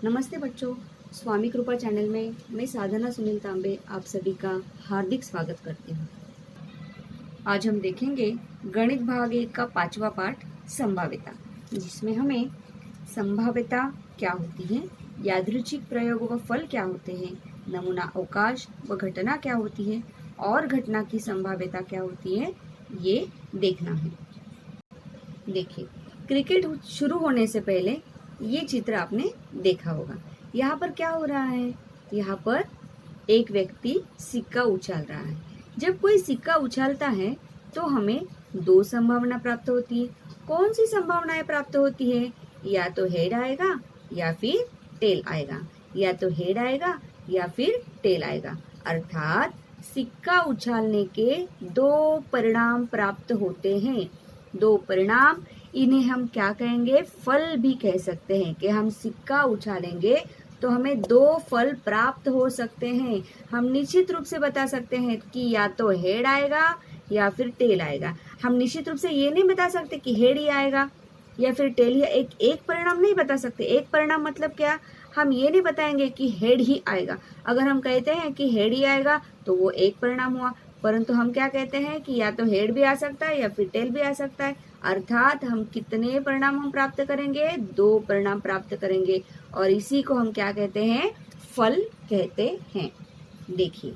नमस्ते बच्चों, स्वामी कृपा चैनल में मैं साधना सुनील तांबे आप सभी का हार्दिक स्वागत करती हूँ। आज हम देखेंगे गणित भाग 1 का 5वां पाठ संभाव्यता, जिसमें हमें संभाव्यता क्या होती है, यादृच्छिक प्रयोग व फल क्या होते हैं, नमूना अवकाश व घटना क्या होती है और घटना की संभाव्यता क्या होती है, ये देखना है। देखिए, क्रिकेट शुरू होने से पहले ये चित्र आपने देखा होगा। यहाँ पर क्या हो रहा है? यहाँ पर एक व्यक्ति सिक्का उछाल रहा है। जब कोई सिक्का उछालता है तो हमें दो संभावना प्राप्त होती है। कौन सी संभावनाएं प्राप्त होती है? या तो हेड आएगा या फिर टेल आएगा, या तो हेड आएगा या फिर टेल आएगा। अर्थात सिक्का उछालने के दो परिणाम प्राप्त होते हैं। दो परिणाम, इन्हें हम क्या कहेंगे? फल भी कह सकते हैं कि हम सिक्का उछालेंगे तो हमें दो फल प्राप्त हो सकते हैं। हम निश्चित रूप से बता सकते हैं कि या तो हेड आएगा या फिर टेल आएगा। हम निश्चित रूप से ये नहीं बता सकते कि हेड ही आएगा या फिर टेल ही। एक परिणाम नहीं बता सकते। एक परिणाम मतलब क्या? हम ये नहीं बताएंगे कि हेड ही आएगा। अगर हम कहते हैं कि हेड ही आएगा तो वो एक परिणाम हुआ, परंतु हम क्या कहते हैं कि या तो हेड भी आ सकता है या फिर टेल भी आ सकता है। अर्थात हम कितने परिणाम हम प्राप्त करेंगे? दो परिणाम प्राप्त करेंगे, और इसी को हम क्या कहते हैं? फल कहते हैं। देखिए,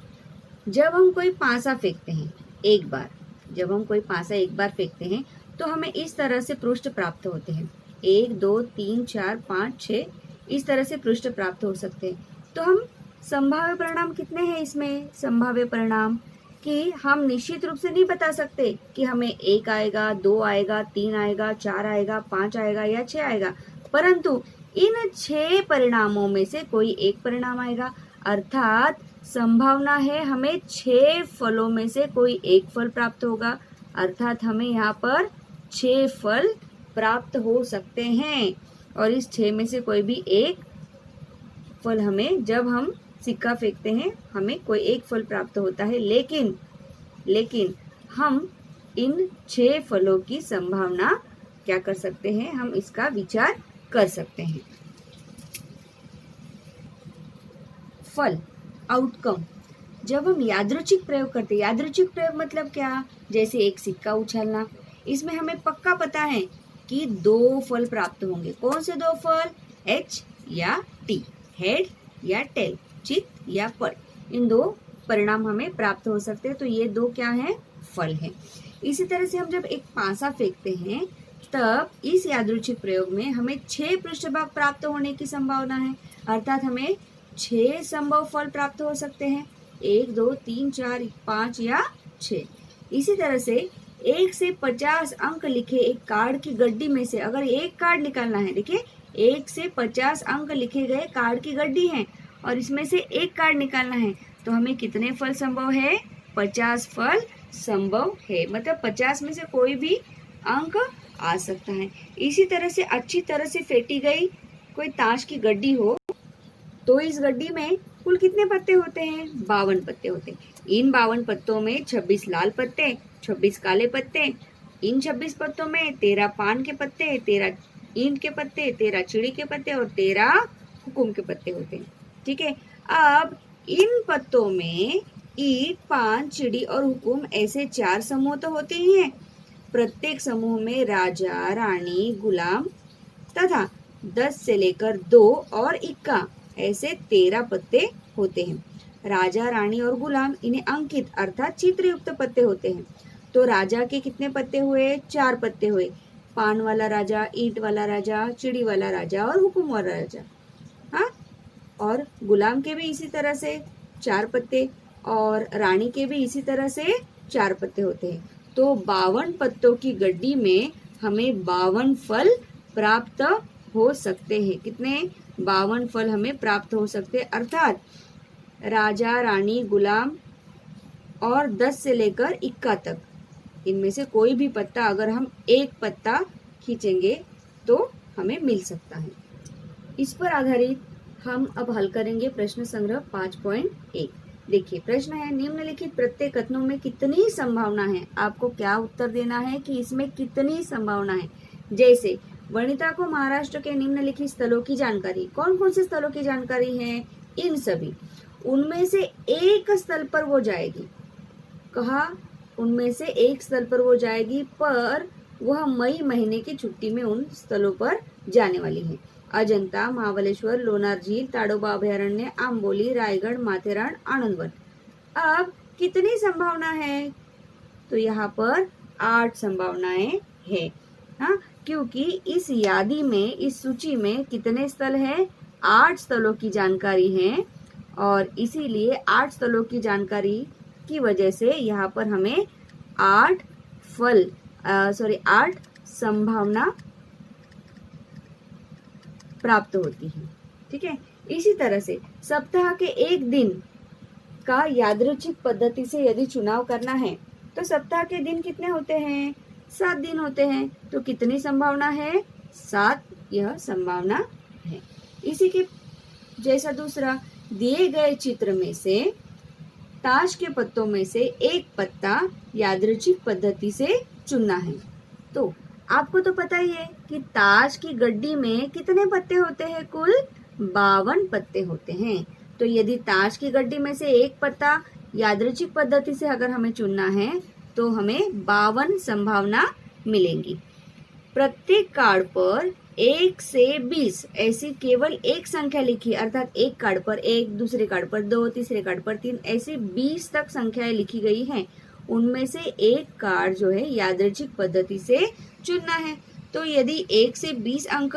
जब हम कोई पासा फेंकते हैं एक बार, जब हम कोई पासा एक बार फेंकते हैं तो हमें इस तरह से पृष्ठ प्राप्त होते हैं। 1 2 3 4 5 6 इस तरह से पृष्ठ प्राप्त हो सकते हैं। तो हम संभाव्य परिणाम कितने हैं इसमें? संभाव्य परिणाम कि हम निश्चित रूप से नहीं बता सकते कि हमें 1 आएगा, 2 आएगा, 3 आएगा, 4 आएगा, 5 आएगा या 6 आएगा, परंतु इन 6 परिणामों में से कोई एक परिणाम आएगा। अर्थात संभावना है हमें 6 फलों में से कोई एक फल प्राप्त होगा। अर्थात हमें यहाँ पर 6 फल प्राप्त हो सकते हैं, और इस 6 में से कोई भी एक फल हमें, जब हम सिक्का फेंकते हैं हमें कोई एक फल प्राप्त होता है। लेकिन हम इन 6 फलों की संभावना क्या कर सकते हैं? हम इसका विचार कर सकते हैं। फल, आउटकम, जब हम यादृच्छिक प्रयोग करते हैं, यादृच्छिक प्रयोग मतलब क्या? जैसे एक सिक्का उछालना, इसमें हमें पक्का पता है कि दो फल प्राप्त होंगे। कौन से दो फल? एच या टी, हेड या टेल, चित या पट, इन दो परिणाम हमें प्राप्त हो सकते हैं। तो ये दो क्या है? फल है। इसी तरह से हम जब एक पासा फेंकते हैं तब इस यादृच्छिक प्रयोग में हमें 6 पृष्ठभाग प्राप्त होने की संभावना है। अर्थात हमें 6 संभव फल प्राप्त हो सकते हैं, 1 2 3 4 5 या 6। इसी तरह से 1 से 50 अंक लिखे एक कार्ड की गड्डी में से अगर एक कार्ड निकालना है, देखिए 1 से 50 अंक लिखे गए कार्ड की गड्डी है और इसमें से एक कार्ड निकालना है, तो हमें कितने फल संभव है? 50 फल संभव है। मतलब 50 में से कोई भी अंक आ सकता है। इसी तरह से अच्छी तरह से फेंटी गई कोई ताश की गड्डी हो तो इस गड्डी में कुल कितने पत्ते होते हैं? 52 पत्ते होते हैं। इन 52 पत्तों में 26 लाल पत्ते, 26 काले पत्ते, इन 26 पत्तों में 13 पान के पत्ते, 13 ईंट के पत्ते, 13 चिड़ी के पत्ते और 13 हुकुम के पत्ते होते हैं। ठीक है। अब इन पत्तों में ईंट, पान, चिड़ी और हुकुम ऐसे 4 समूह तो होते ही हैं। प्रत्येक समूह में राजा, रानी, गुलाम तथा 10 से लेकर 2 और इक्का ऐसे 13 पत्ते होते हैं। राजा, रानी और गुलाम इन्हें अंकित अर्थात चित्रयुक्त पत्ते होते हैं। तो राजा के कितने पत्ते हुए? 4 पत्ते हुए। पान वाला राजा, ईंट वाला राजा, चिड़ी वाला राजा और हुकुम वाला राजा। हाँ, और गुलाम के भी इसी तरह से 4 पत्ते और रानी के भी इसी तरह से 4 पत्ते होते हैं। तो 52 पत्तों की गड्डी में हमें 52 फल प्राप्त हो सकते हैं। कितने? 52 फल हमें प्राप्त हो सकते हैं। अर्थात राजा, रानी, गुलाम और 10 से लेकर इक्का तक, इनमें से कोई भी पत्ता अगर हम एक पत्ता खींचेंगे तो हमें मिल सकता है। इस पर आधारित हम अब हल करेंगे प्रश्न संग्रह 5.1। देखिए, प्रश्न है निम्नलिखित प्रत्येक कथनों में कितनी संभावना है? आपको क्या उत्तर देना है कि इसमें कितनी संभावना है। जैसे वनिता को महाराष्ट्र के निम्नलिखित स्थलों की जानकारी, कौन कौन से स्थलों की जानकारी है? इन सभी, उनमें से एक स्थल पर वो जाएगी। कहा? उनमें से एक स्थल पर वो जाएगी, पर वह मई महीने की छुट्टी में उन स्थलों पर जाने वाली है। अजंता, महाबलेश्वर, लोनार झील, ताडोबा अभयारण्य, आंबोली, रायगढ़, माथेरान, आनंदवन। अब कितनी संभावना है? तो यहाँ पर 8 संभावनाएं है। हाँ, क्योंकि इस यादी में, इस सूची में कितने स्थल है? 8 स्थलों की जानकारी है, और इसीलिए 8 स्थलों की जानकारी की वजह से यहाँ पर हमें 8 संभावना प्राप्त होती है। ठीक है। इसी तरह से सप्ताह के एक दिन का यादृच्छिक पद्धति से यदि चुनाव करना है तो सप्ताह के दिन कितने होते हैं? 7 दिन होते हैं। तो कितनी संभावना है? 7 यह संभावना है। इसी के जैसा दूसरा, दिए गए चित्र में से ताश के पत्तों में से एक पत्ता यादृच्छिक पद्धति से चुनना है। तो आपको तो पता ही है कि ताश की गड्डी में कितने पत्ते होते हैं? कुल 52 पत्ते होते हैं। तो यदि ताश की गड्डी में से एक पत्ता यादृच्छिक पद्धति से अगर हमें चुनना है तो हमें 52 संभावना मिलेंगी। प्रत्येक कार्ड पर 1 से 20 ऐसी केवल एक संख्या लिखी, अर्थात एक कार्ड पर 1, दूसरे कार्ड पर 2, तीसरे कार्ड पर 3, ऐसी 20 तक संख्याएं लिखी गई हैं। उनमें से एक कार्ड जो है यादृच्छिक पद्धति से चुनना है। तो यदि 1 से 20 अंक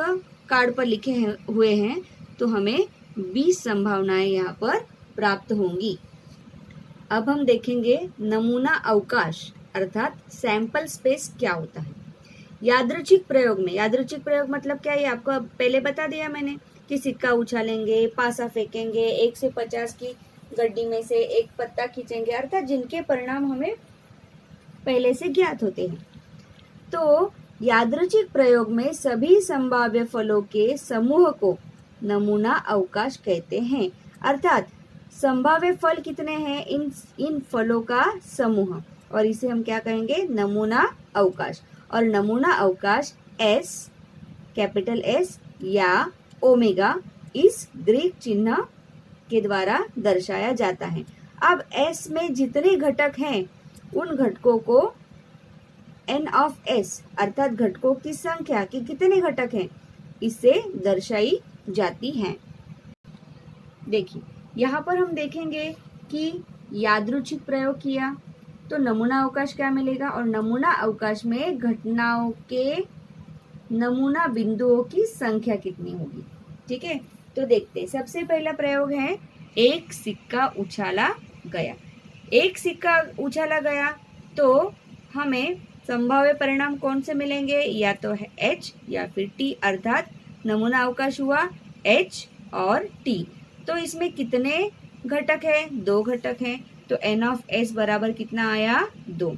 कार्ड पर लिखे हुए हैं तो हमें 20 संभावनाएं यहाँ पर प्राप्त होंगी। अब हम देखेंगे नमूना अवकाश अर्थात सैंपल स्पेस क्या होता है। यादृच्छिक प्रयोग में, यादृच्छिक प्रयोग मतलब क्या है? आपको पहले बता दिया मैंने कि सिक्का उछालेंगे, पासा फेंकेंगे, 1 से 50 की गड्डी में से एक पत्ता खींचेंगे, अर्थात जिनके परिणाम हमें पहले से ज्ञात होते हैं। तो यादृच्छिक प्रयोग में सभी संभाव्य फलों के समूह को नमूना अवकाश कहते हैं। अर्थात संभाव्य फल कितने हैं? इन फलों का समूह, और इसे हम क्या कहेंगे? नमूना अवकाश। और नमूना अवकाश S, कैपिटल S या ओमेगा इस ग्रीक चिन्ह के द्वारा दर्शाया जाता है। अब S में जितने घटक हैं उन घटकों को N ऑफ S अर्थात घटकों की संख्या कि कितने घटक हैं इससे दर्शाई जाती हैं। देखिए यहाँ पर हम देखेंगे कि यादृच्छिक प्रयोग किया तो नमूना अवकाश क्या मिलेगा, और नमूना अवकाश में घटनाओं के नमूना बिंदुओं की संख्या कितनी होगी। ठीक है, तो देखते हैं। सबसे पहला प्रयोग है एक सिक्का उछाला गया। एक सिक्का उछाला गया तो हमें संभाव्य परिणाम कौन से मिलेंगे? या तो है H या फिर T, अर्थात नमूना अवकाश हुआ H और T। तो इसमें कितने घटक है? 2 घटक हैं। तो N ऑफ S बराबर कितना आया? 2।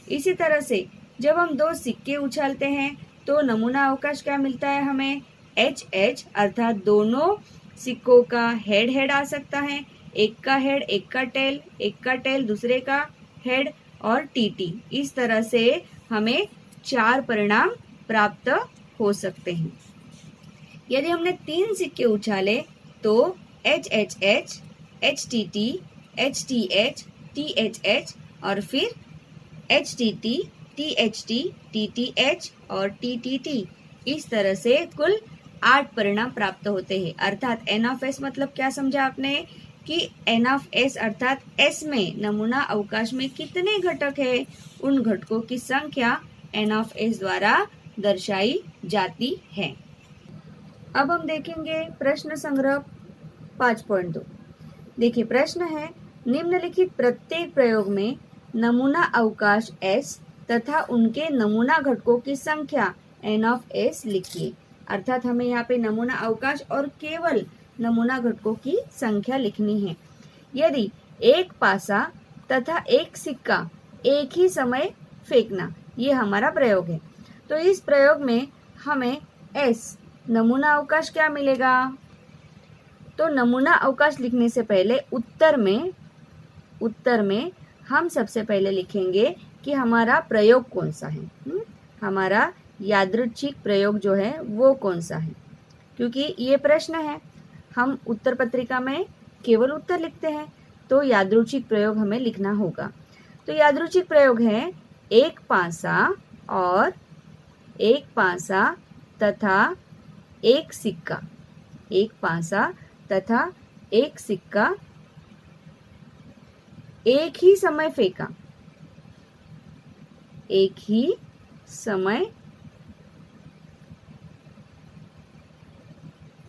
इसी तरह से जब हम 2 सिक्के उछालते हैं तो नमूना अवकाश क्या मिलता है हमें? HH, अर्थात दोनों सिक्कों का हेड आ सकता है। एक का हेड, एक का टेल, एक का टेल, दूसरे का हेड, और TT। इस तरह से हमें 4 परिणाम प्राप्त हो सकते हैं। यदि हमने 3 सिक्के उछाले तो HHH, HTT, HTH, THH और फिर HTT, THT, TTH और TTT। इस तरह से कुल 8 परिणाम प्राप्त होते हैं। अर्थात N ऑफ S मतलब क्या समझा आपने? कि N ऑफ S अर्थात S में नमूना अवकाश में कितने घटक है उन घटकों की संख्या N ऑफ S द्वारा दर्शाई जाती है। अब हम देखेंगे प्रश्न संग्रह 5.2। देखिए प्रश्न है, निम्नलिखित प्रत्येक प्रयोग में नमूना अवकाश S तथा उनके नमूना घटकों की संख्या N ऑफ S लिखिए। अर्थात हमें यहाँ पे नमूना अवकाश और केवल नमूना घटकों की संख्या लिखनी है। यदि एक पासा तथा एक सिक्का एक ही समय फेंकना, ये हमारा प्रयोग है। तो इस प्रयोग में हमें S नमूना अवकाश क्या मिलेगा? तो नमूना अवकाश लिखने से पहले उत्तर में हम सबसे पहले लिखेंगे कि हमारा प्रयोग कौन सा है। हमारा यादृच्छिक प्रयोग जो है वो कौन सा है, क्योंकि ये प्रश्न है, हम उत्तर पत्रिका में केवल उत्तर लिखते हैं, तो यादृच्छिक प्रयोग हमें लिखना होगा। तो यादृच्छिक प्रयोग है एक पासा और एक पासा तथा एक सिक्का, एक पासा तथा एक सिक्का एक ही समय फेंका, एक ही समय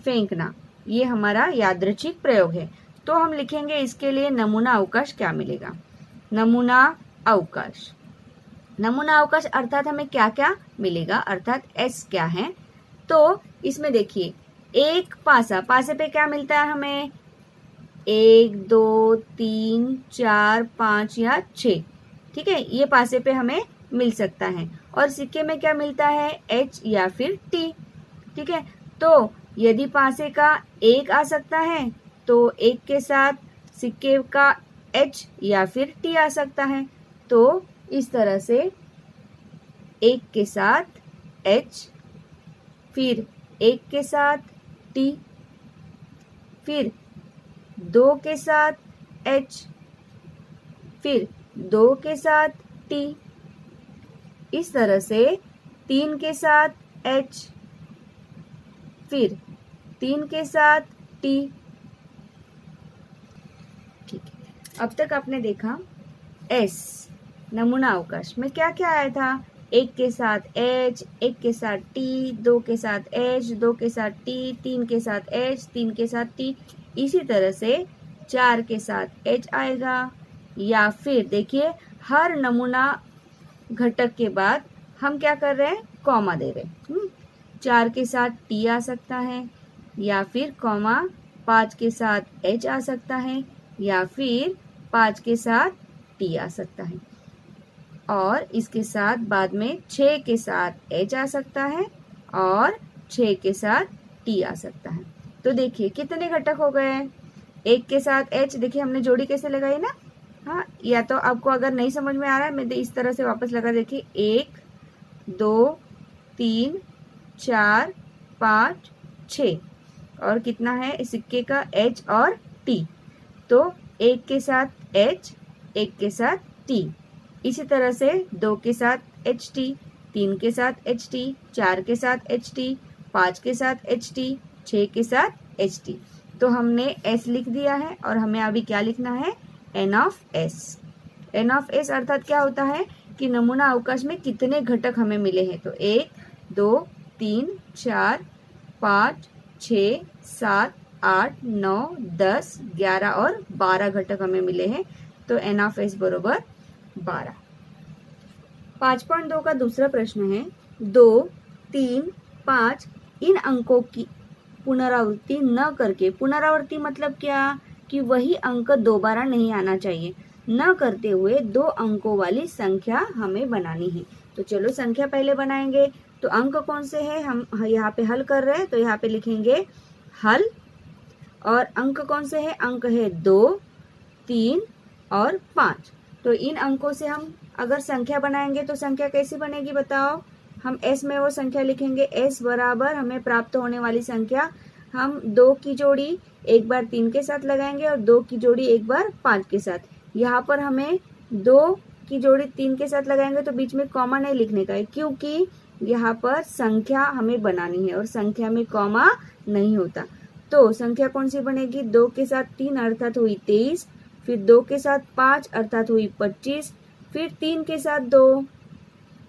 फेंकना, ये हमारा यादृच्छिक प्रयोग है। तो हम लिखेंगे इसके लिए नमूना अवकाश क्या मिलेगा। नमूना अवकाश, नमूना अवकाश अर्थात हमें क्या क्या मिलेगा, अर्थात एस क्या है। तो इसमें देखिए एक पासा, पासे पे क्या मिलता है हमें, 1 2 3 4 5 या 6, ठीक है, ये पासे पे हमें मिल सकता है। और सिक्के में क्या मिलता है, एच या फिर टी, ठीक है। तो यदि पासे का एक आ सकता है तो एक के साथ सिक्के का एच या फिर टी आ सकता है। तो इस तरह से एक के साथ एच, फिर एक के साथ टी, फिर 2 के साथ एच, फिर 2 के साथ टी, इस तरह से 3 के साथ एच, फिर 3 के साथ टी, ठीक है। अब तक आपने देखा एस नमूना अवकाश में क्या क्या आया था, एक के साथ एच, एक के साथ टी, 2 के साथ एच, 2 के साथ टी, 3 के साथ एच, 3 के साथ टी, इसी तरह से 4 के साथ एच आएगा। या फिर देखिए हर नमूना घटक के बाद हम क्या कर रहे हैं, कॉमा दे रहे हैं। 4 के साथ टी आ सकता है, या फिर कॉमा 5 के साथ एच आ सकता है, या फिर 5 के साथ टी आ सकता है, और इसके साथ बाद में 6 के साथ एच आ सकता है और 6 के साथ टी आ सकता है। तो देखिए कितने घटक हो गए, एक के साथ एच, देखिए हमने जोड़ी कैसे लगाई ना, हाँ, या तो आपको अगर नहीं समझ में आ रहा है मैं इस तरह से वापस लगा, देखिए 1 2 3 4 5 6, और कितना है सिक्के का एच और टी, तो एक के साथ एच, एक के साथ टी, इसी तरह से 2 के साथ एच टी, 3 के साथ एच टी, 4 के साथ एच टी, 5 के साथ एच टी, 6 के साथ एच टी। तो हमने एस लिख दिया है और हमें अभी क्या लिखना है, N of S. N of S अर्थात क्या होता है कि नमूना अवकाश में कितने घटक हमें मिले हैं। तो 1 2 3 4 5 6 7 8 9 10 11 और 12 घटक हमें मिले हैं। तो एन ऑफ एस बरोबर 12। 5.2 का दूसरा प्रश्न है, 2 3 5 इन अंकों की पुनरावृत्ति न करके, पुनरावृत्ति मतलब क्या कि वही अंक दोबारा नहीं आना चाहिए, न करते हुए 2 अंकों वाली संख्या हमें बनानी है। तो चलो संख्या पहले बनाएंगे। तो अंक कौन से हैं, हम यहाँ पे हल कर रहे हैं तो यहाँ पे लिखेंगे हल। और अंक कौन से हैं, अंक है 2 3 और 5। तो इन अंकों से हम अगर संख्या बनाएंगे तो संख्या कैसी बनेगी बताओ। हम एस में वो संख्या लिखेंगे, एस बराबर हमें प्राप्त होने वाली संख्या, हम 2 की जोड़ी एक बार 3 के साथ लगाएंगे और 2 की जोड़ी एक बार 5 के साथ। यहाँ पर हमें 2 की जोड़ी 3 के साथ लगाएंगे तो बीच में कॉमा नहीं लिखने का है, क्योंकि यहाँ पर संख्या हमें बनानी है और संख्या में कॉमा नहीं होता। तो संख्या कौन सी बनेगी, 2 के साथ 3 अर्थात हुई 23, फिर 2 के साथ 5 अर्थात हुई 25, फिर 3 के साथ 2,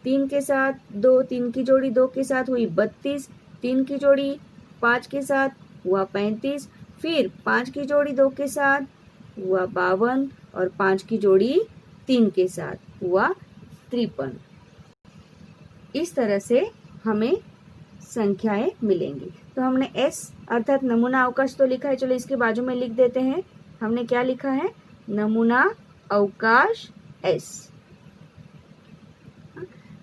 3 के साथ 2, 3 की जोड़ी 2 के साथ हुई 32, 3 की जोड़ी 5 के साथ हुआ 35, फिर 5 की जोड़ी 2 के साथ हुआ 52 और 5 की जोड़ी 3 के साथ हुआ 53। इस तरह से हमें संख्याएं मिलेंगी। तो हमने एस अर्थात नमूना अवकाश तो लिखा है, चलो इसके बाजू में लिख देते हैं। हमने क्या लिखा है, नमूना अवकाश एस।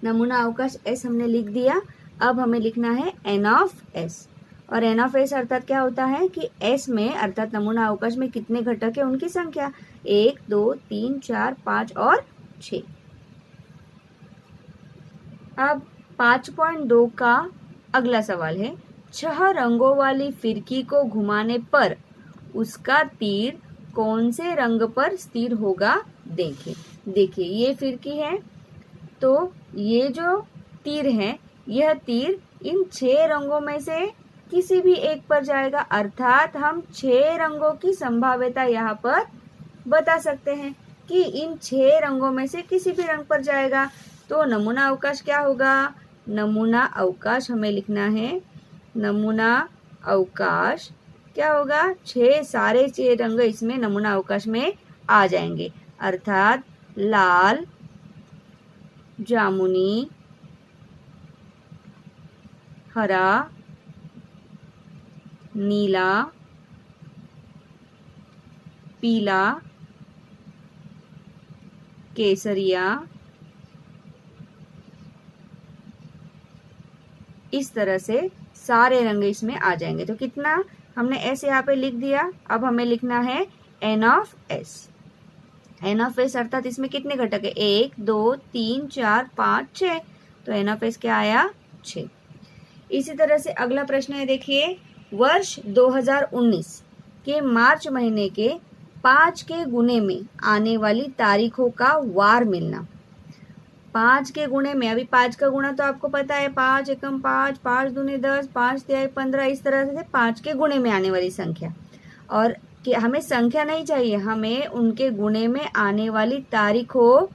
नमूना अवकाश एस हमने लिख दिया। अब हमें लिखना है एन ऑफ एस। और एन ऑफ एस अर्थात क्या होता है कि एस में अर्थात नमूना अवकाश में कितने घटक है उनकी संख्या, 1 2 3 4 5 और 6। अब 5.2 का अगला सवाल है, 6 रंगों वाली फिरकी को घुमाने पर उसका तीर कौन से रंग पर स्थिर होगा? देखिए ये फिरकी है, तो ये जो तीर है, यह तीर इन 6 रंगों में से किसी भी एक पर जाएगा, अर्थात हम 6 रंगों की संभाव्यता यहाँ पर बता सकते हैं कि इन 6 रंगों में से किसी भी रंग पर जाएगा। तो नमूना अवकाश क्या होगा? नमूना अवकाश हमें लिखना है, नमूना अवकाश क्या होगा? 6 रंग इसमें नमूना अवकाश में आ जाएंगे, अर्थात लाल, जामुनी, हरा, नीला, पीला, केसरिया, इस तरह से सारे रंग इसमें आ जाएंगे। तो कितना हमने एस यहाँ पे लिख दिया, अब हमें लिखना है N of S. N of S अर्थात इसमें कितने घटक है? 1 2 3 4 5 6, तो एन ऑफ एस क्या आया? 6। इसी तरह से अगला प्रश्न है, देखिए, वर्ष 2019 के मार्च महीने के 5 के गुणे में आने वाली तारीखों का वार मिलना। 5 के गुणे में, अभी 5 का गुणा तो आपको पता है, 5 एकम 5, 5 दूनी 10, 5 तिहाई 15, इस तरह से 5 के गुणे में आने वाली संख्या। और कि हमें संख्या नहीं चाहिए, हमें उनके गुणे में आने वाली तारीखों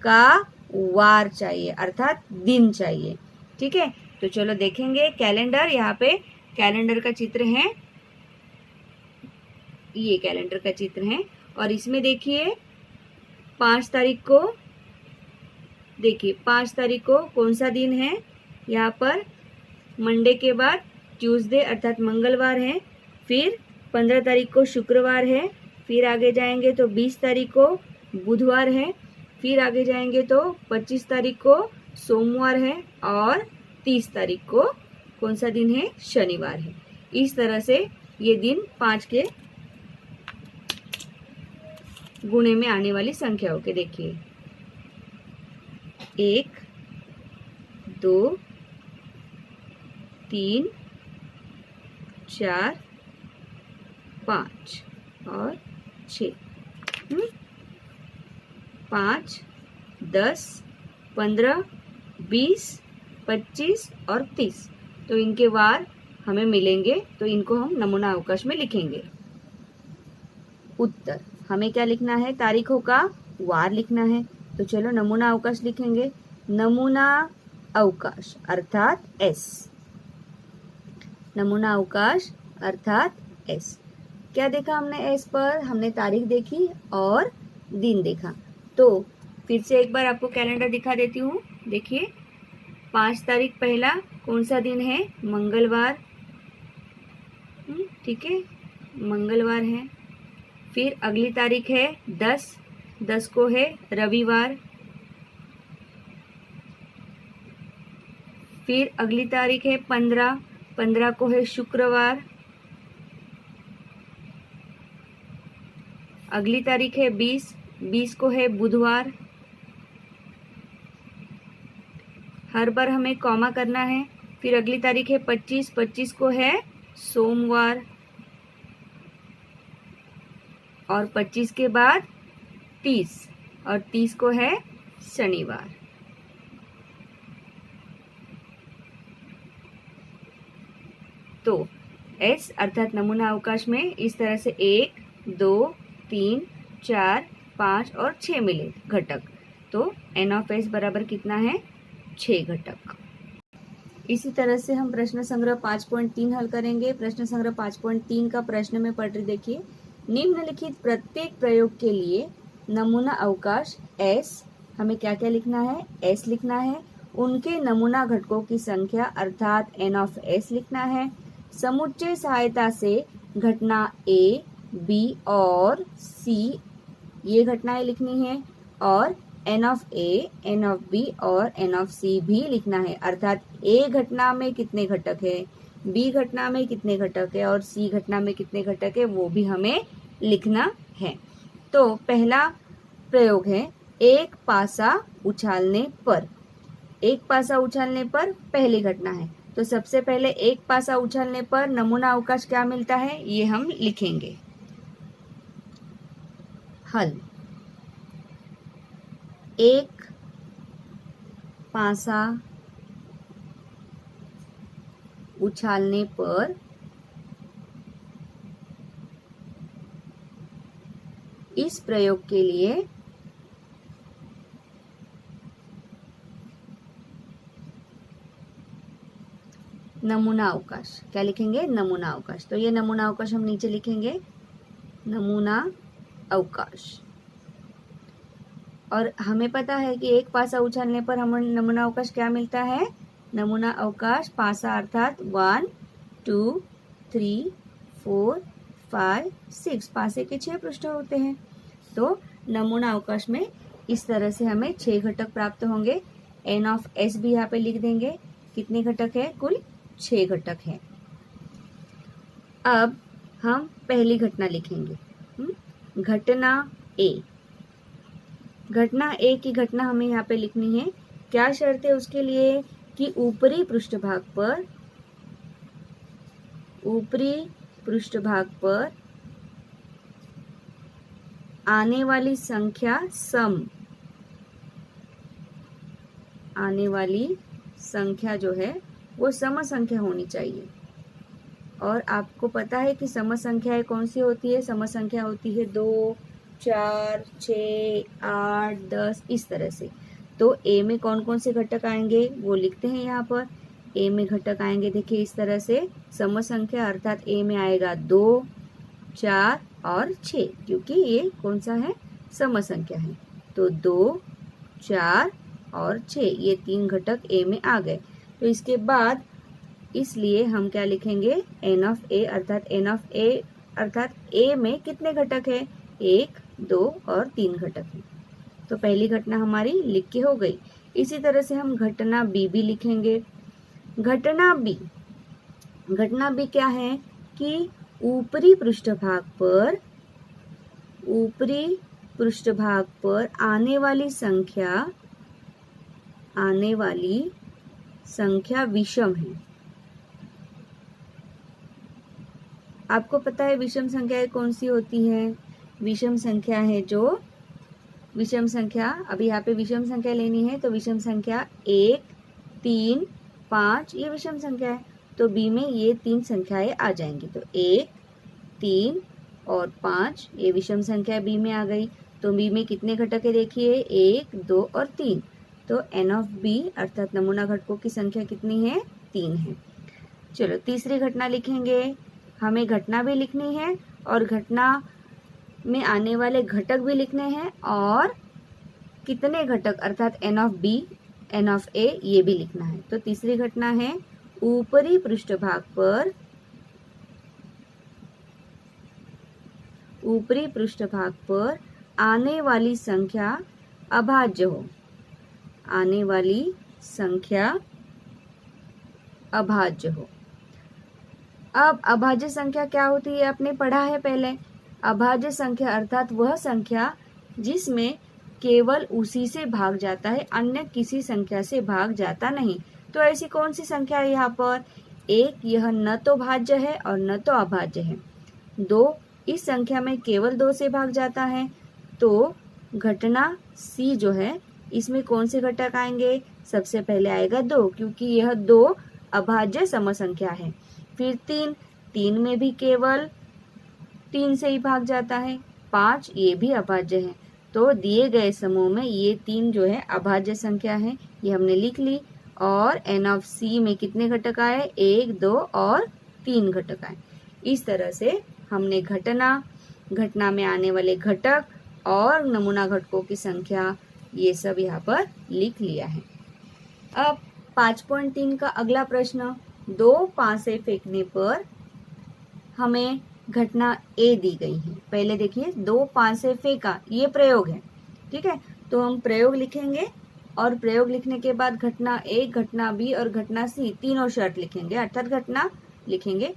का वार चाहिए, अर्थात दिन चाहिए। ठीक है, तो चलो देखेंगे कैलेंडर। यहाँ पे कैलेंडर का चित्र है, ये कैलेंडर का चित्र है, और इसमें देखिए 5 तारीख को, देखिए 5 तारीख को कौन सा दिन है? यहाँ पर मंडे के बाद ट्यूसडे अर्थात मंगलवार है, फिर 15 तारीख को शुक्रवार है, फिर आगे जाएंगे तो 20 तारीख को बुधवार है, फिर आगे जाएंगे तो 25 तारीख को सोमवार है, और 30 तारीख को कौन सा दिन है? शनिवार है। इस तरह से ये दिन 5 के गुणे में आने वाली संख्याओं के, देखिए 1 2 3 4 5 और 6, 5 10 15 20 25 और 30, तो इनके वार हमें मिलेंगे, तो इनको हम नमूना अवकाश में लिखेंगे। उत्तर हमें क्या लिखना है? तारीखों का वार लिखना है। तो चलो नमूना अवकाश लिखेंगे। नमूना अवकाश अर्थात एस, नमूना अवकाश अर्थात एस। क्या देखा हमने एस पर? हमने तारीख देखी और दिन देखा। तो फिर से एक बार आपको कैलेंडर दिखा देती हूँ। देखिए 5 तारीख पहला कौन सा दिन है? मंगलवार, ठीक है, मंगलवार है। फिर अगली तारीख है 10 को है रविवार। फिर अगली तारीख है 15 को है शुक्रवार। अगली तारीख है 20 को है बुधवार। हर बार हमें कॉमा करना है। फिर अगली तारीख है 25 को है सोमवार, और 25 के बाद 30, और 30 को है शनिवार। तो एस अर्थात नमूना अवकाश में इस तरह से 1 2 3 4 5 और 6 मिले घटक। तो एन ऑफ एस बराबर कितना है? 6 घटक। इसी तरह से हम प्रश्न संग्रह 5.3 हल करेंगे। प्रश्न संग्रह 5.3 का प्रश्न में पढ़ रही, देखिए, निम्नलिखित प्रत्येक प्रयोग के लिए नमूना अवकाश एस, हमें क्या क्या लिखना है? एस लिखना है। उनके नमूना घटकों की संख्या अर्थात एन ऑफ एस लिखना है। समुच्चय सहायता से घटना ए, बी और सी, ये घटनाएं लिखनी है, और N of A, N of B और एन ऑफ सी भी लिखना है, अर्थात ए घटना में कितने घटक है, बी घटना में कितने घटक है और सी घटना में कितने घटक है, वो भी हमें लिखना है। तो पहला प्रयोग है, एक पासा उछालने पर। एक पासा उछालने पर पहली घटना है, तो सबसे पहले एक पासा उछालने पर नमूना अवकाश क्या मिलता है ये हम लिखेंगे। हल, एक पासा उछालने पर इस प्रयोग के लिए नमूना अवकाश, क्या लिखेंगे, नमूना अवकाश। तो ये नमूना अवकाश हम नीचे लिखेंगे, नमूना अवकाश। और हमें पता है कि एक पासा उछालने पर हमें नमूना अवकाश क्या मिलता है, नमूना अवकाश पासा अर्थात 1 2 3 4 5 6, पासे के 6 पृष्ठ होते हैं। तो नमूना अवकाश में इस तरह से हमें 6 घटक प्राप्त होंगे। n ऑफ s भी यहाँ पे लिख देंगे, कितने घटक है, कुल 6 घटक है। अब हम पहली घटना लिखेंगे, घटना ए। घटना ए की घटना हमें यहाँ पे लिखनी है। क्या शर्त है उसके लिए कि ऊपरी पृष्ठभाग पर आने वाली संख्या जो है वो सम संख्या होनी चाहिए। और आपको पता है कि सम संख्याएं कौन सी होती है, सम संख्या होती है 2 4 6 8 10 इस तरह से। तो ए में कौन कौन से घटक आएंगे वो लिखते हैं यहाँ पर। ए में घटक आएंगे, देखिए इस तरह से, सम संख्या अर्थात ए में आएगा 2 4 और 6, क्योंकि ये कौन सा है, सम संख्या है। तो 2 4 और 6 ये 3 घटक ए में आ गए। तो इसके बाद इसलिए हम क्या लिखेंगे, एन ऑफ ए अर्थात ए में कितने घटक है, 1 2 और 3 घटक है। तो पहली घटना हमारी लिख के हो गई। इसी तरह से हम घटना बी भी लिखेंगे। घटना बी क्या है कि ऊपरी पृष्ठभाग पर आने वाली संख्या विषम है। आपको पता है विषम संख्याएं कौन सी होती है, विषम संख्या है जो विषम संख्या, अभी यहाँ पे विषम संख्या लेनी है तो विषम संख्या 1 3 5 ये विषम संख्या है। तो बी में ये 3 संख्याएं आ जाएंगी। तो 1 3 और 5 ये विषम संख्या बी में आ गई। तो बी में कितने घटक है, देखिए 1 2 और 3। तो एन ऑफ बी अर्थात नमूना घटकों की संख्या कितनी है, 3 है। चलो तीसरी घटना लिखेंगे। हमें घटना भी लिखनी है और घटना में आने वाले घटक भी लिखने हैं और कितने घटक अर्थात N of B N of A ये भी लिखना है। तो तीसरी घटना है ऊपरी पृष्ठभाग पर आने वाली संख्या अभाज्य हो। अब अभाज्य संख्या क्या होती है आपने पढ़ा है पहले। अभाज्य संख्या अर्थात वह संख्या जिसमें केवल उसी से भाग जाता है, अन्य किसी संख्या से भाग जाता नहीं। तो ऐसी कौन सी संख्या है यहाँ पर, एक यह न तो भाज्य है और न तो अभाज्य है। 2 इस संख्या में केवल 2 से भाग जाता है। तो घटना सी जो है इसमें कौन से घटक आएंगे, सबसे पहले आएगा 2, क्योंकि यह 2 अभाज्य सम संख्या है। फिर 3 में भी केवल 3 से ही भाग जाता है। 5 ये भी अभाज्य है। तो दिए गए समूह में ये 3 जो है अभाज्य संख्या है, ये हमने लिख ली। और एन ऑफ सी में कितने घटक आए, 1 2 और 3 घटक आए। इस तरह से हमने घटना में आने वाले घटक और नमूना घटकों की संख्या ये सब यहाँ पर लिख लिया है। अब 5.3 का अगला प्रश्न, 2 पासे फेंकने पर हमें घटना ए दी गई है। पहले देखिए 2 पासे फेंका, ये प्रयोग है, ठीक है। तो हम प्रयोग लिखेंगे और प्रयोग लिखने के बाद घटना ए, घटना बी और घटना सी तीनों शर्त लिखेंगे, अर्थात घटना लिखेंगे।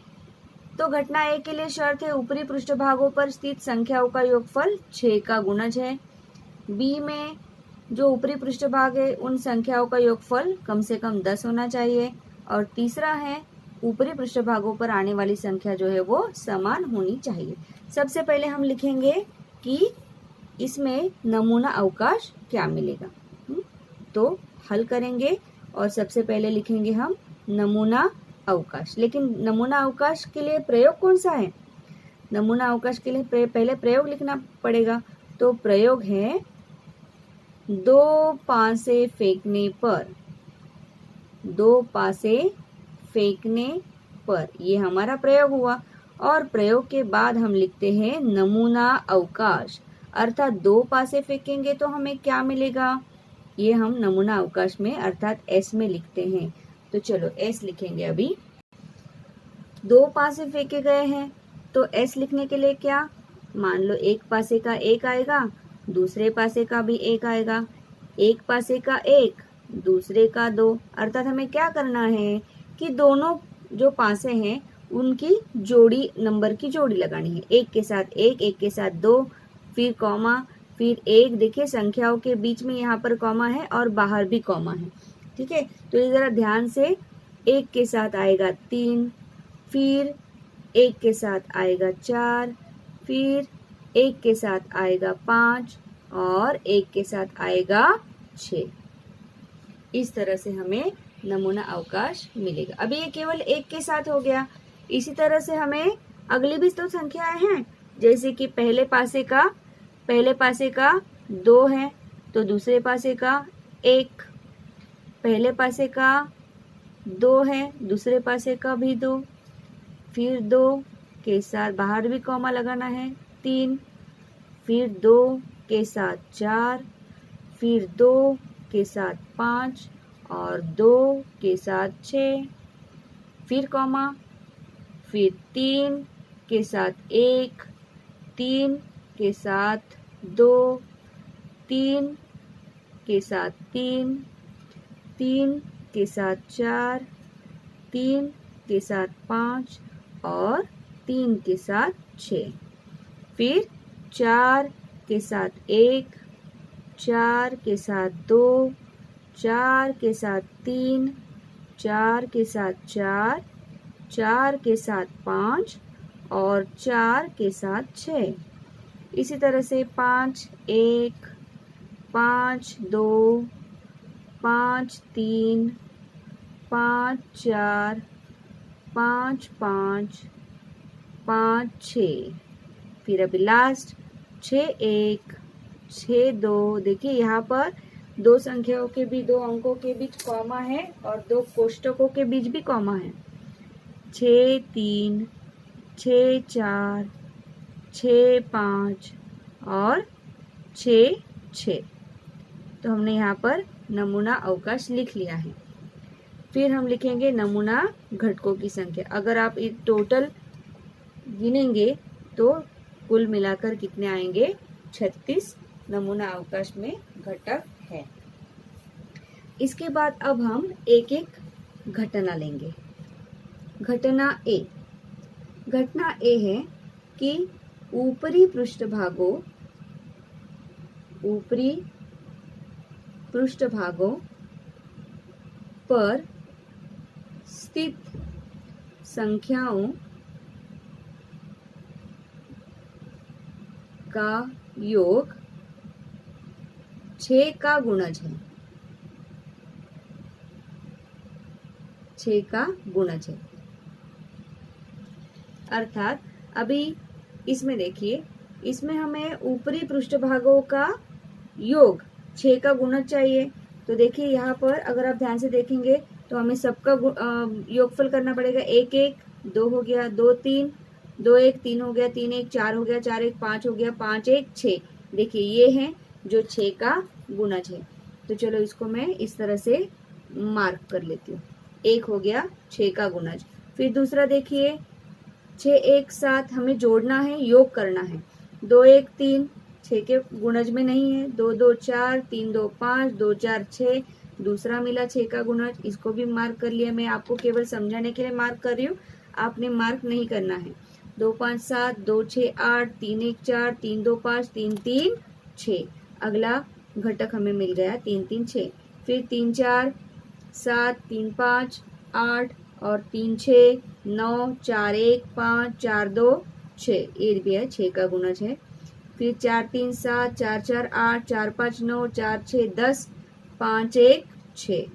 तो घटना ए के लिए शर्त है ऊपरी पृष्ठभागों पर स्थित संख्याओं का योगफल 6 का गुणज है। बी में जो ऊपरी पृष्ठभाग है उन संख्याओं का योगफल कम से कम 10 होना चाहिए। और तीसरा है ऊपरी पृष्ठभागों पर आने वाली संख्या जो है वो समान होनी चाहिए। सबसे पहले हम लिखेंगे कि इसमें नमूना अवकाश क्या मिलेगा। तो हल करेंगे और सबसे पहले लिखेंगे हम नमूना अवकाश। लेकिन नमूना अवकाश के लिए प्रयोग कौन सा है? नमूना अवकाश के लिए पहले प्रयोग लिखना पड़ेगा। तो प्रयोग है 2 पासे फेंकने पर, 2 पासे फेंकने पर, ये हमारा प्रयोग हुआ। और प्रयोग के बाद हम लिखते हैं नमूना अवकाश, अर्थात 2 पासे फेंकेंगे तो हमें क्या मिलेगा, ये हम नमूना अवकाश में अर्थात एस में लिखते हैं। तो चलो एस लिखेंगे। अभी 2 पासे फेंके गए हैं तो एस लिखने के लिए क्या, मान लो एक पासे का 1 आएगा, दूसरे पासे का भी 1 आएगा, एक पासे का 1, दूसरे का 2, अर्थात हमें क्या करना है कि दोनों जो पासे हैं उनकी जोड़ी, नंबर की जोड़ी लगानी है। एक के साथ एक, एक के साथ 2, फिर कॉमा, फिर 1। देखिए संख्याओं के बीच में यहाँ पर कॉमा है और बाहर भी कॉमा है, ठीक है। तो ये जरा ध्यान से, 1 के साथ आएगा 3, फिर 1 के साथ आएगा 4, फिर 1 के साथ आएगा 5 और 1 के साथ आएगा 6। इस तरह से हमें नमूना अवकाश मिलेगा। अभी ये केवल 1 के साथ हो गया। इसी तरह से हमें अगली भी तो संख्याएं हैं, जैसे कि पहले पासे का 2 है तो दूसरे पासे का 1, पहले पासे का 2 है, दूसरे पासे का भी 2, फिर 2 के साथ बाहर भी कॉमा लगाना है 3, फिर 2 के साथ 4, फिर 2 के साथ 5 और 2 के साथ 6, फिर कॉमा, फिर 3 के साथ 1, 3 के साथ 2, 3 के साथ 3, 3 के साथ 4, 3 के साथ 5 और 3 के साथ 6, फिर 4 के साथ 1, 4 के साथ 2, 4 के साथ 3, 4 के साथ 4, 4 के साथ 5 और 4 के साथ 6। इसी तरह से 5 1, 5 2, 5 3, 5 4, 5 5, 5 6, फिर अभी लास्ट 6 1, 6 2। देखिए यहाँ पर 2 संख्याओं के भी, 2 अंकों के बीच कॉमा है और 2 कोष्टकों के बीच भी कॉमा है। 6 3, 6 4, 6 5 और 6 6। तो हमने यहाँ पर नमूना अवकाश लिख लिया है। फिर हम लिखेंगे नमूना घटकों की संख्या। अगर आप ये टोटल गिनेंगे तो कुल मिलाकर कितने आएंगे, 36 नमूना अवकाश में घटक है। इसके बाद अब हम एक एक घटना लेंगे। घटना ए है कि ऊपरी पृष्ठभागों पर स्थित संख्याओं का योग 6 का गुणज है। 6 का गुणज है, अर्थात अभी इसमें देखिए, इसमें हमें ऊपरी पृष्ठभागों का योग 6 का गुणज चाहिए। तो देखिए यहाँ पर अगर आप ध्यान से देखेंगे तो हमें सबका योगफल करना पड़ेगा। 1 1 2 हो गया, 2 3, 2 1 3 हो गया, 3 1 4 हो गया, 4 1 5 हो गया, 5 1 6। देखिए ये है जो 6 का गुणज है। तो चलो इसको मैं इस तरह से मार्क कर लेती हूँ। 1 हो गया 6 का गुणज। फिर दूसरा देखिए 6 1 7 हमें जोड़ना है, योग करना है। 2 1 3 6 के गुणज में नहीं है। 2 2 4, 3 2 5, 2 4 6, दूसरा मिला 6 का गुणज, इसको भी मार्क कर लिया। मैं आपको केवल समझाने के लिए मार्क कर रही हूँ, आपने मार्क नहीं करना है। 2 5 7, 2 6 8, 3 1 4, 3 2 5, 3 3 6। अगला घटक हमें मिल गया 3 3 6। फिर 3 4 7, 3 5 8 और 3 6 9, 4 1 5, 4 2 6, ये भी है 6 का गुणज है। फिर 4 3 7, 4 4 8, 4 5 9, 4 6 10, 5 1 6,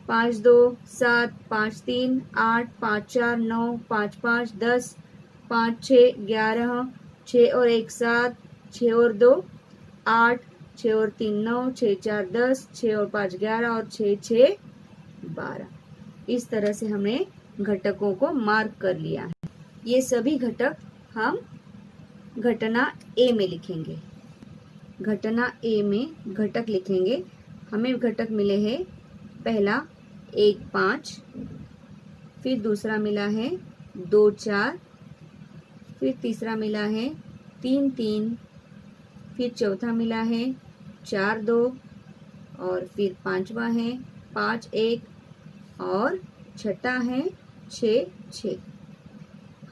5 2 7, 5 3 8, 5 4 9, 5 5 10, 5 6 11, 6 और 1 7, 6 और 2 8, 6 और 3 9, 6 4 10, 6 और 5 11 और 6 6 12। इस तरह से हमने घटकों को मार्क कर लिया है। ये सभी घटक हम घटना ए में लिखेंगे। घटना ए में घटक लिखेंगे। हमें घटक मिले हैं, पहला 1 5, फिर दूसरा मिला है 2 4, फिर तीसरा मिला है 3 3, फिर चौथा मिला है 4 2 और फिर पांचवा है 5 1 और छठा है 6 6।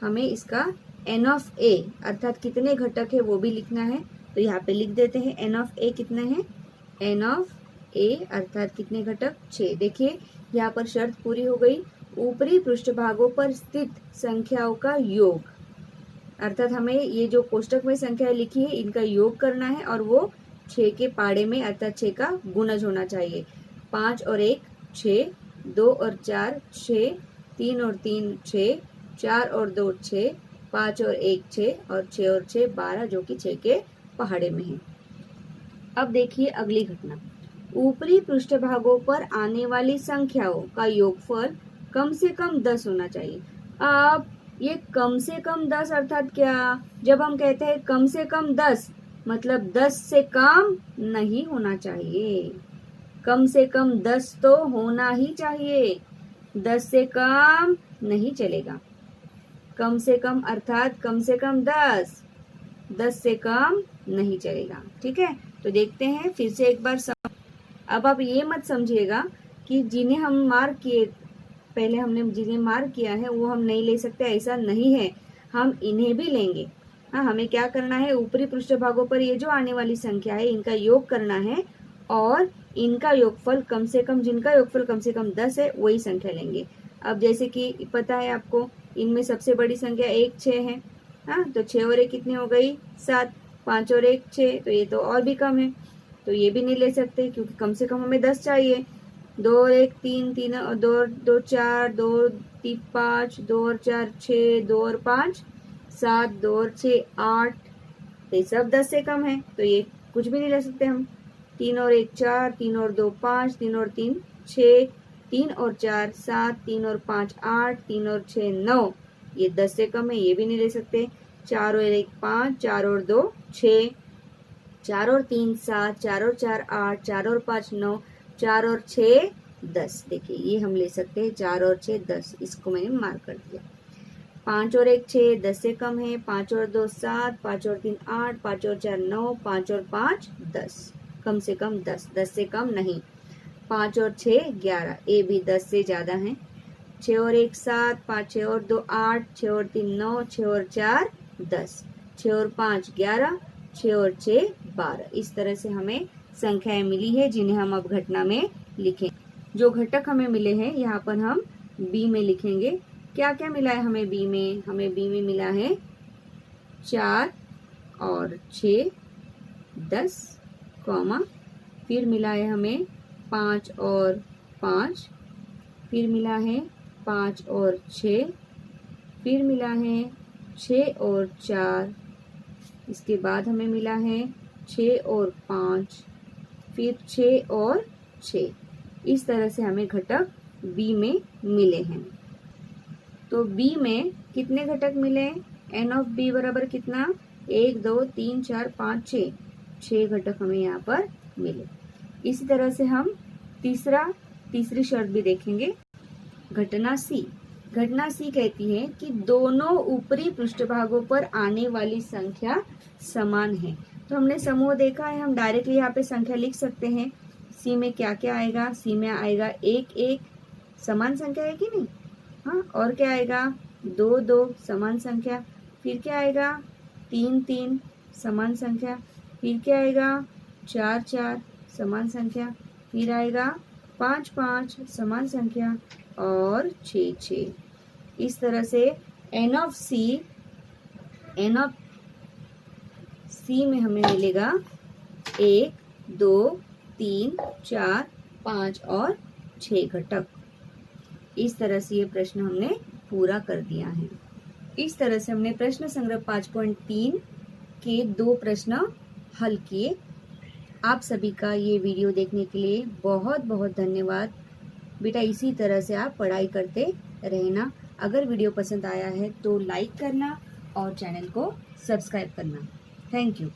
हमें इसका एन ऑफ ए अर्थात कितने घटक है वो भी लिखना है, तो यहाँ पे लिख देते हैं एन ऑफ ए कितने हैं। एन ऑफ ए अर्थात कितने घटक 6। देखिए यहाँ पर शर्त पूरी हो गई। ऊपरी पृष्ठभागों पर स्थित संख्याओं का योग, अर्थात हमें ये जो कोष्टक में संख्या लिखी है इनका योग करना है और वो 6 के पाड़े में अर्थात 6 का गुणज होना चाहिए। 5 और 1 6, 2 और 4 6, 3 और 3 6, 4 और 2 6, 5 और 1 6 और 6 और 6 12, जो कि 6 के पहाड़े में है। अब देखिए अगली घटना। ऊपरी पृष्ठभागों पर आने वाली संख्याओं का योगफल कम से कम 10 होना चाहिए। अब ये कम से कम 10 अर्थात क्या? जब हम कहते हैं कम से कम 10 मतलब 10 से कम नहीं होना चाहिए। कम से कम 10 तो होना ही चाहिए, 10 से कम नहीं चलेगा। कम से कम अर्थात कम से कम 10, 10 से कम नहीं चलेगा। ठीक है, तो देखते हैं फिर से एक बार अब आप ये मत समझिएगा कि जिन्हें हम मार्क किए, पहले हमने जिन्हें मार्क किया है वो हम नहीं ले सकते, ऐसा नहीं है, हम इन्हें भी लेंगे। हाँ, हमें क्या करना है, ऊपरी पृष्ठभागों पर ये जो आने वाली संख्या है इनका योग करना है और इनका योगफल कम से कम, जिनका योगफल कम से कम 10 है वही संख्या लेंगे। अब जैसे कि पता है आपको, इनमें सबसे बड़ी संख्या 1 6 है। हाँ, तो 6 और 1 कितनी हो गई 7, 5 और 1 6, तो ये तो और भी कम है, तो ये भी नहीं ले सकते क्योंकि कम से कम हमें 10 चाहिए। 2 और 1 3, 3 और 2 2 4, 2 3 5, 2 और 4 6, 2 और 5 7, 2 और 6 8, तो ये सब 10 से कम है, तो ये कुछ भी नहीं ले सकते हम। 3 और 1 4, 3 और 2 5, 3 और 3 6, 3 और 4 7, 3 और 5 8, 3 और 6 9, ये 10 से कम है, ये भी नहीं ले सकते। 4 और 1 5, 4 और 2 6, 4 और 3 7, 4 और 4 8, 4 और 5 9, 4 और 6 10। देखिए ये हम ले सकते हैं 4 और 6 10, इसको मैंने मार्क कर दिया। 5 और 1 6, 10 से कम है। 5 और 2 7, 5 और 3 8, 5 और 4 9, 5 और 5 10, कम से कम 10, 10 से कम नहीं। 5 और 6 11, ये भी 10 से ज्यादा है। 6 और 1 7, 5 6 और 2 8, 6 और 3 9, 6 और 4 10, 6 और 5 11, 6 और 6 12। इस तरह से हमें संख्याएं मिली है जिन्हें हम अब घटना में लिखें। जो घटक हमें मिले हैं यहाँ पर हम बी में लिखेंगे। क्या क्या मिला है हमें बी में? हमें बी में मिला है 4 और 6 10, कॉमा, फिर मिला है हमें 5 और 5, फिर मिला है 5 और 6, फिर मिला है 6 और 4, इसके बाद हमें मिला है 6 और 5, फिर 6 और 6। इस तरह से हमें घटक बी में मिले हैं। तो बी में कितने घटक मिले? एन ऑफ बी बराबर कितना? 1 2 3 4 5 6, 6 घटक हमें यहाँ पर मिले। इसी तरह से हम तीसरी शर्त भी देखेंगे। घटना सी कहती है कि दोनों ऊपरी पृष्ठभागों पर आने वाली संख्या समान है। तो हमने समूह देखा है, हम डायरेक्टली यहाँ पे संख्या लिख सकते हैं। सी में क्या क्या आएगा? सी में आएगा 1 1, समान संख्या है कि नहीं? हाँ, और क्या आएगा? 2 2, समान संख्या। फिर क्या आएगा? 3 3, समान संख्या। फिर क्या आएगा? 4 4 समान संख्या, फिर आएगा 5 5 समान संख्या और 6 6। इस तरह से एन ऑफ सी में हमें मिलेगा 1 2 3 4 5 और 6 घटक। इस तरह से ये प्रश्न हमने पूरा कर दिया है। इस तरह से हमने प्रश्न संग्रह 5.3 के 2 प्रश्न हल किए। आप सभी का ये वीडियो देखने के लिए बहुत बहुत धन्यवाद। बेटा इसी तरह से आप पढ़ाई करते रहना। अगर वीडियो पसंद आया है तो लाइक करना और चैनल को सब्सक्राइब करना। Thank you.